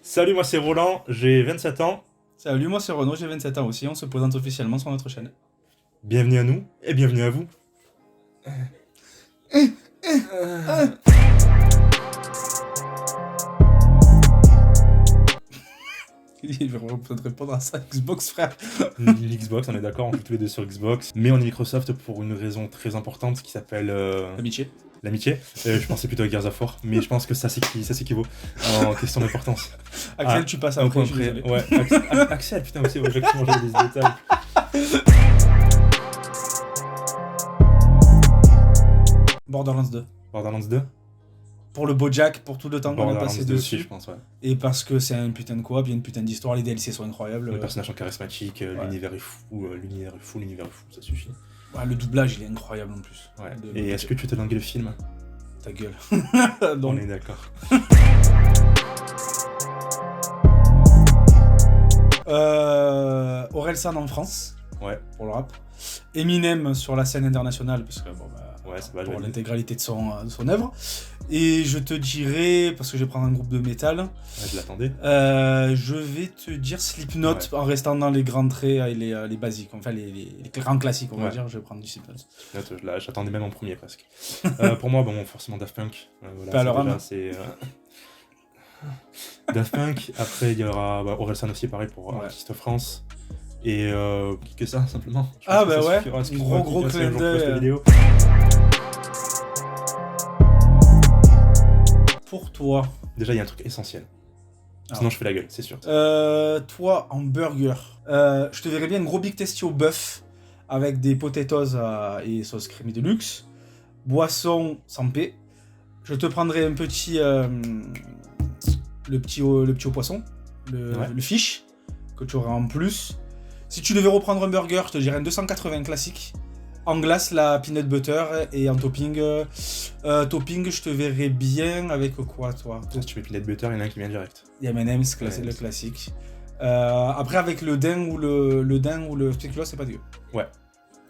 Salut, moi c'est Roland, j'ai 27 ans. Salut, moi c'est Renaud, j'ai 27 ans aussi, on se présente officiellement sur notre chaîne. Bienvenue à nous et bienvenue à vous. Il va peut-être répondre à ça, Xbox frère. L'Xbox, on est d'accord, on joue tous les deux sur Xbox. Mais on est Microsoft pour une raison très importante qui s'appelle Amitié. l'amitié. Je pensais plutôt à Gears of War, mais je pense que ça s'équivaut en question d'importance. Axel, tu passes Un après, point je suis près. désolé. Ouais, Axel, putain, aussi, ouais, effectivement, j'avais des détails. Borderlands 2. Borderlands 2. Pour le Bojack, pour tout le temps qu'on a Borderlands passé 2 aussi, dessus. je pense, ouais. Et parce que c'est une putain de coop, il y a une putain d'histoire, les DLC sont incroyables. Les personnages sont charismatiques, Ouais. l'univers est fou, l'univers est fou, ça suffit. Ouais, le doublage, il est incroyable en plus. Ouais. De Et est-ce que tu t'es langué le film? Ta gueule. On Donc, est d'accord. Orelsan en France, Ouais, pour le rap. Eminem sur la scène internationale, parce que bon, bah, ouais, ça va, pour je valide. l'intégralité de son œuvre. Et je te dirais, parce que je vais prendre un groupe de métal, Ouais, je l'attendais. je vais te dire Slipknot en restant dans les grands traits et les basiques, enfin les grands classiques, on va Ouais. dire. Je vais prendre du Slipknot. J'attendais même en premier presque. Pour moi, bon, forcément Daft Punk. Voilà, Pas à leur déjà, âme. c'est Daft Punk. Après, il y aura Orelsan aussi, pareil pour Ouais. Artiste France. Et que ça, simplement. Je Ah, pense que bah ça ouais, suffira. Excuse-moi, gros Kika, si un clin jour je poste la d'œil. vidéo. Pour toi, Déjà, il y a un truc essentiel. Ah. Sinon, je fais la gueule, c'est sûr. toi en burger, je te verrais bien un gros Big Tasty au bœuf avec des potatoes et sauce crémée de luxe, boisson sans paix. Je te prendrai un petit le petit au poisson, Ouais. le fish que tu auras en plus. Si tu devais reprendre un burger, je te dirais un 280 classique. En glace, la peanut butter et en topping, je te verrais bien avec quoi, toi? Si tu mets peanut butter, il y en a un qui vient direct. Il y a M&M's, Ouais, le classique. Après, avec le daim ou le spéculoos, c'est pas dégueu. Ouais.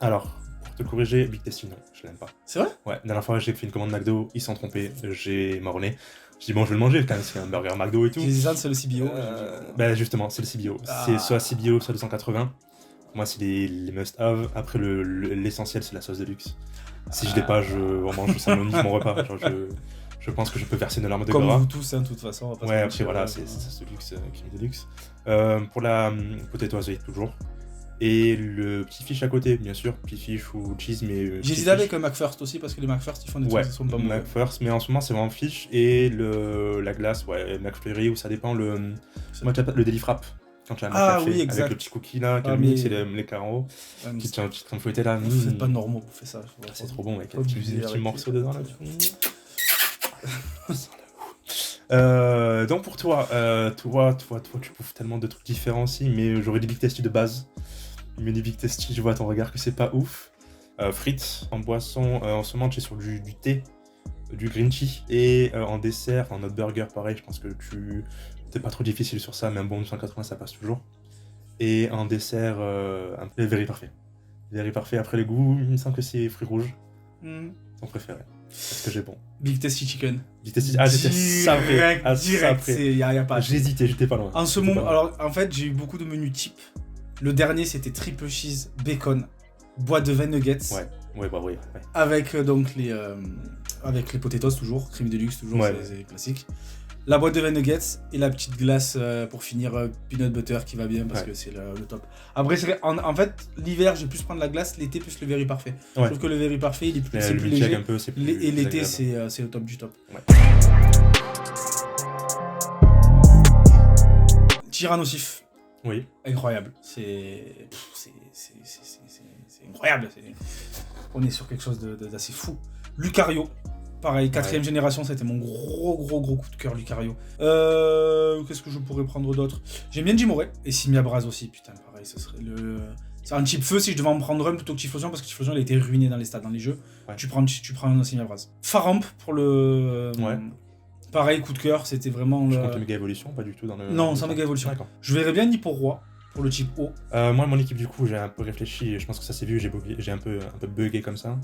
Alors, pour te corriger, Big Tasty, non, je l'aime pas. C'est vrai? Ouais, la dernière fois, j'ai fait une commande McDo, ils se sont trompés, j'ai marronné. Je dis bon, je vais le manger quand même, c'est un burger McDo et tout. J'hésite, c'est le CBO. Bah justement, c'est le CBO. Ah. C'est soit CBO, soit 280. Moi, c'est les must-have. Après, l'essentiel, c'est la sauce de luxe. Si je l'ai pas, vraiment, ça me nique mon repas. Genre, je pense que je peux verser une larme de Comme gras. vous tous, hein, de toute façon. on va pas se Ouais, mentir, après, voilà, c'est sauce de luxe, crème de luxe. Pour la potato Hazard, toujours. Et le petit fish à côté, bien sûr. Petit fish ou cheese, mais... J'hésite avec un McFirst aussi, parce que les McFirst, ils font des Ouais, trucs qui sont pas mauvais. McFirst, mais en ce moment, c'est vraiment fish. Et la glace, ouais, McFlurry, ou ça dépend, moi, tu appelles le Deli Frap. Quand tu as un Ah café, oui, exact. avec le petit cookie là, qui Ah, est le mix mais- et les carreaux. Ouais, mais Qui tient un petit train de fouetter là. vous êtes pas normaux pour faire ça. C'est trop bon, avec Faut un petit abuser, arrêtez. morceau dedans là. Donc pour toi, tu bouffes tellement de trucs différents aussi, mais j'aurais des Big Tasty de base. Mais des Big Tasty, je vois à ton regard que c'est pas ouf. Frites en boisson, en ce moment, tu es sur du thé, du green tea. Et en dessert, en autre burger, pareil, je pense que t'es pas trop difficile sur ça, mais un bon 280 ça passe toujours. Et en dessert, un peu very parfait. Very parfait, après les goûts, il me semble que c'est fruits rouges, ton préféré. Est-ce que j'ai bon? Big Tasty Chicken. Big Tasty, ah j'étais sapré, Direct, y a pas. J'hésitais, j'étais pas loin. En ce moment, alors en fait, j'ai eu beaucoup de menus types. Le dernier, c'était triple cheese, bacon, boîte de 20 nuggets. Ouais, bah oui. Ouais. Avec donc avec les potatoes toujours, crème de luxe toujours, Ouais. c'est classique. La boîte de 20 nuggets et la petite glace pour finir peanut butter qui va bien parce Ouais. que c'est le top. Après, en fait, l'hiver, je vais plus prendre la glace, l'été plus le very parfait. Ouais. Je trouve que le very parfait, il est plus, c'est Le plus milkshake léger. un peu, c'est plus Et l'été, agréable. c'est le top du top. Ouais. Tyrannosif, Oui. incroyable. C'est incroyable. On est sur quelque chose d'assez fou. Lucario, pareil, 4ème génération, c'était mon gros coup de cœur, Lucario. Qu'est-ce que je pourrais prendre d'autre? J'aime bien Jimore et Simia Braz aussi, putain, pareil, ce serait le... C'est un type feu si je devais en prendre un plutôt que Tiflosion, parce que Tiflosion, il a été ruiné dans les stades, dans les jeux. Ouais. Tu prends un Simia Braz. Faramp pour le... Ouais. Pareil, coup de cœur, c'était vraiment... Je le... compte le Méga Evolution, pas du tout dans le... Non, sans Méga Evolution. D'accord. Je verrais bien Nippo Roi pour le type O. Moi, mon équipe, du coup, j'ai un peu réfléchi, et je pense que ça s'est vu, j'ai un peu bugué comme ça,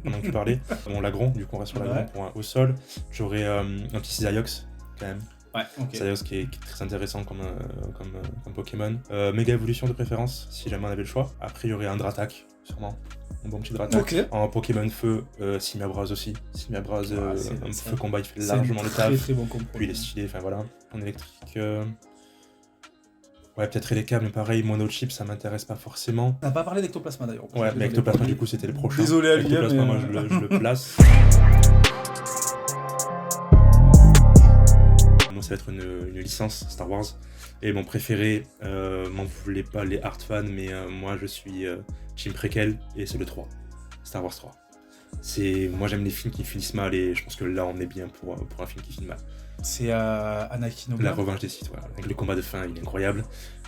pendant que tu parlais. Bon, l'agron, du coup, on reste sur l'agron Ouais. pour un au sol. J'aurais un petit Cisaiox, quand même. Ouais, ok. C'est-à-dire qui est très intéressant comme Pokémon. Méga évolution de préférence, si jamais on avait le choix. Après, il y aurait un Dratak, sûrement. Un bon petit Dratak. Ok. En Pokémon Feu, Simiabraz aussi. Simiabraz, un feu combat, il fait largement le C'est un taf. très bon compromis. Puis il est stylé, enfin voilà. En électrique. Ouais, peut-être Elekka, mais pareil, Monochip, ça m'intéresse pas forcément. On n'a pas parlé d'Ectoplasma d'ailleurs. Ouais, mais Ectoplasma, du coup, c'était le prochain. Désolé à lui, Ectoplasma, mais... moi, je le place. Moi, ça va être une licence Star Wars. Et mon préféré, m'en voulez pas les hard fans, mais moi, je suis Team Prequel, et c'est le 3. Star Wars 3. Moi, j'aime les films qui finissent mal, et je pense que là, on est bien pour un film qui finit mal. C'est Anakin Obi-Wan. La revanche des Sith, voilà. Avec le combat de fin, il est incroyable.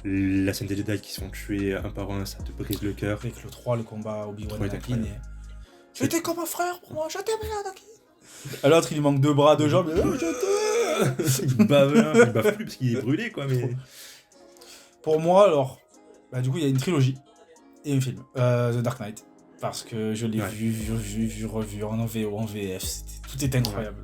La scène des Jedi qui sont tués un par un, ça te brise le cœur. Avec le 3, le combat Obi-Wan Anakin. J'étais comme un frère pour moi, je t'aimais Anakin. À l'autre, il lui manque 2 bras, 2 jambes. Il bave plus parce qu'il est brûlé, quoi. Mais... Pour moi, alors, du coup, il y a une trilogie et un film, The Dark Knight. Parce que je l'ai vu, revu en VO, en VF. Tout est incroyable.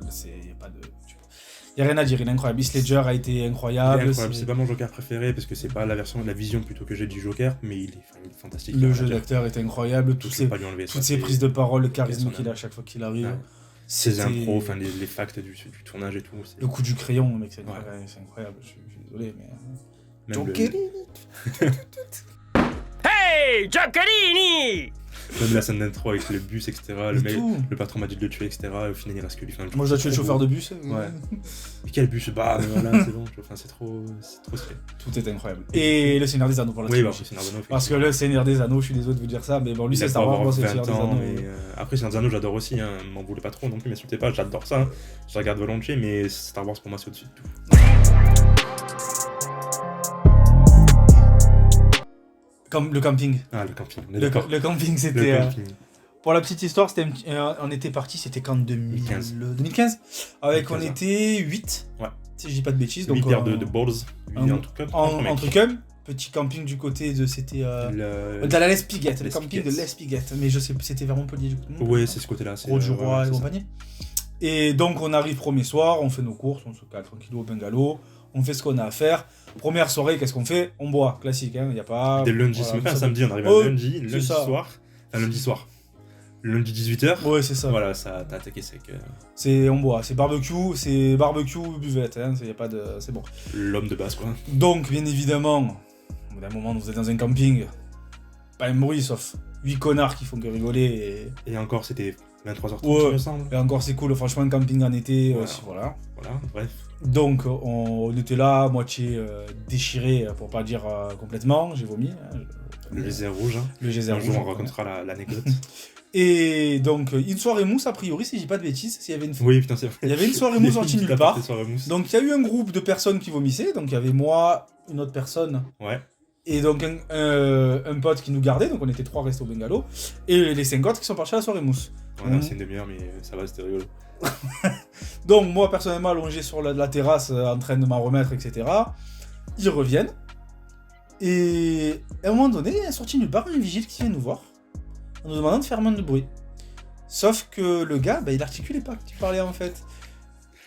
Il n'y a rien à dire, il est incroyable. Heath Ledger a été incroyable. C'est pas mon Joker préféré parce que c'est pas la version de la vision plutôt que j'ai du Joker, mais il est fantastique. Le jeu d'acteur est incroyable. Toutes ses prises de parole, le charisme qu'il a à chaque fois qu'il arrive. Ouais. Ses impros, enfin les facts du tournage et tout. Le coup du crayon, mec, c'est incroyable. Je suis désolé, mais. Jokerini. Hey, Jokerini. Même la scène d'intro avec le bus, etc. Le patron m'a dit de le tuer, etc. Et au final, il reste que lui. Moi, je dois tuer le chauffeur de bus. Ouais. Mais quel bus? Bah, voilà, c'est bon. Enfin, c'est trop stylé. Tout est incroyable. Et le Seigneur des Anneaux pour la trilogie. Seigneur des Anneaux. Parce que le Seigneur des Anneaux, je suis désolé de vous dire ça, mais bon, lui, c'est Star Wars, moi, c'est le Seigneur des Anneaux. Après, Seigneur des Anneaux, j'adore aussi. Hein. M'en voulez pas trop non plus, m'insultez pas, j'adore ça. Hein. Je regarde volontiers, mais Star Wars pour moi, c'est au-dessus de tout. Comme le camping. Ah, le camping. Le camping, c'était. Pour la petite histoire, on était parti, c'était quand 2015. On était 8. Ouais. Si je dis pas de bêtises. 8 donc paires de balls. En trucum. Petit camping du côté de. C'était. De la Lespiguette. Le camping de Lespiguette. Mais je sais, c'était vers Montpellier du coup. Ouais, c'est ce côté-là. Route du Roi et compagnie. Et donc, on arrive premier soir, on fait nos courses, on se cale tranquillou au bungalow. On fait ce qu'on a à faire. Première soirée, qu'est-ce qu'on fait? On boit, classique, hein, y a pas... Dès le lundi, c'est même pas un samedi, on arrive à lundi soir. Enfin, lundi soir. Lundi 18h. Ouais, c'est ça. Voilà, ça t'as attaqué sec. On boit, c'est barbecue buvette, hein, y a pas de... c'est bon. L'homme de base, quoi. Donc, bien évidemment, au bout d'un moment, vous êtes dans un camping, pas un bruit, sauf 8 connards qui font que rigoler. Et encore, c'était 23h30, il me semble. Et encore, c'est cool, franchement, un camping en été, voilà. Voilà, bref. Donc on était là, moitié déchiré, pour pas dire complètement, j'ai vomi. Le geyser rouge. Hein. Le geyser rouge. Un jour on racontera l'anecdote. Et donc une soirée mousse a priori, si je dis pas de bêtises, s'il y avait une... Oui, putain, c'est vrai. Il y avait une soirée mousse sortie nulle part. Donc il y a eu un groupe de personnes qui vomissaient, donc il y avait moi, une autre personne. Ouais. Et donc un pote qui nous gardait, donc on était 3 restés au bungalow, et les 5 autres qui sont partis à la soirée mousse. Ouais, c'est une demi-heure, mais ça va, c'était rigolo. Donc moi personnellement allongé sur la terrasse en train de m'en remettre, etc. Ils reviennent et à un moment donné il est sorti nulle part un vigile qui vient nous voir en nous demandant de faire moins de bruit. Sauf que le gars il articulait pas que tu parlais en fait.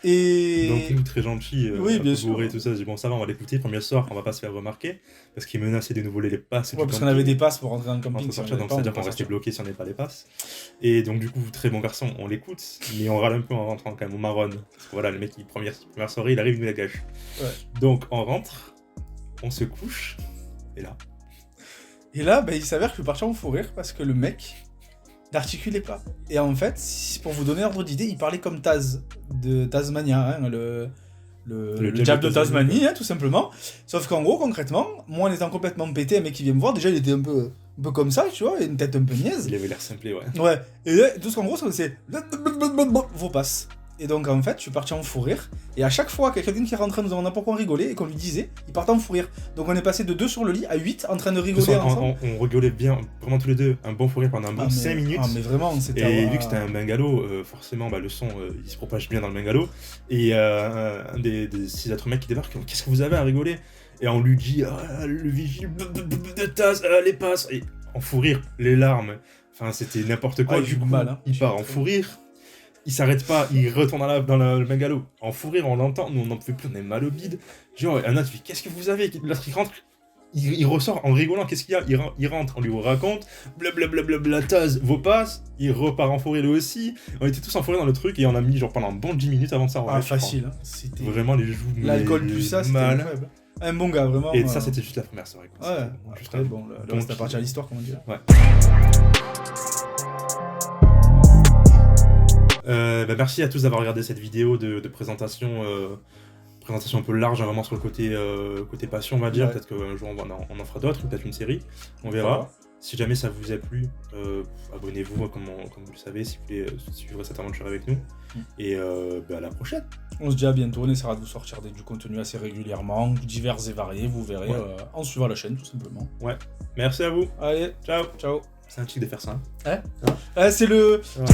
Et... Donc nous très gentils, oui, bien sûr. bourrés, tout ça, je dis bon ça va, on va l'écouter, premier soir, on va pas se faire remarquer, parce qu'il menaçait de nous voler les passes. Ouais, parce qu'on avait des passes pour rentrer dans le camping. Donc c'est-à-dire qu'on restait bloqué si on n'avait pas les passes. Et donc du coup, très bon garçon, on l'écoute, mais on râle un peu en rentrant quand même, on marronne. Parce que voilà, le mec, première soirée, il arrive, il nous la gâche. Ouais. Donc on rentre, on se couche, et là, il s'avère que je suis parti en fou rire, parce que le mec... n'articulait pas. Et en fait, pour vous donner ordre d'idée, il parlait comme Taz, de Tasmania, hein, le jab de Tasmanie, hein, tout simplement. Sauf qu'en gros, concrètement, moi en étant complètement pété, un mec qui vient me voir, déjà il était un peu comme ça, tu vois, une tête un peu niaise. Il avait l'air simplé, ouais. Ouais, et là, tout ce qu'en gros, c'est vos passes. Et donc en fait, je suis parti en fou rire. Et à chaque fois qu'il y a quelqu'un qui rentrait nous demandant pourquoi on rigolait et qu'on lui disait, il partait en fou rire. Donc on est passé de 2 sur le lit à 8 en train de rigoler ensemble. On rigolait bien, vraiment tous les deux, un bon fou rire pendant un bon 5 minutes. Ah mais vraiment, c'était... Et vu que c'était un bungalow, forcément le son il se propage bien dans le bungalow. Et un des 6 autres mecs qui débarquent, qu'est-ce que vous avez à rigoler? Et on lui dit, le vigile, de tasse, les passes. Et en fou rire, les larmes, enfin c'était n'importe quoi. Du coup, il part en fou rire. Il s'arrête pas, il retourne dans le bungalow. En fou rire, on l'entend, nous on n'en pouvait plus, on est mal au bide. Genre, Anna, tu dis, qu'est-ce que vous avez? L'autre il rentre, il ressort en rigolant, qu'est-ce qu'il y a? Il rentre, on lui raconte, blablabla, Taz, vos passes, il repart en forêt lui aussi. On était tous en forêt dans le truc et on a mis genre pendant un bon 10 minutes avant de ça. Ah, facile, hein. C'était... Vraiment les joues. L'alcool du ça, c'était mal. incroyable. Un bon gars, vraiment. Et ça, c'était juste la première soirée. Quoi. Ouais, Juste après, bon, le reste appartient à l'histoire, comme on dit. Ouais. Merci à tous d'avoir regardé cette vidéo de présentation. Présentation un peu large, hein, vraiment sur le côté passion, on va dire. Ouais. Peut-être qu'un jour on en fera d'autres, ou peut-être une série. On verra. Si jamais ça vous a plu, abonnez-vous, comme vous le savez, si vous voulez suivre cette aventure avec nous. Et à la prochaine. On se dit à bientôt, on essaiera de vous sortir du contenu assez régulièrement, divers et variés, vous verrez, en suivant la chaîne tout simplement. Ouais, merci à vous. Allez, Ciao. ciao. C'est un chic de faire ça. Hein? C'est le... Ouais.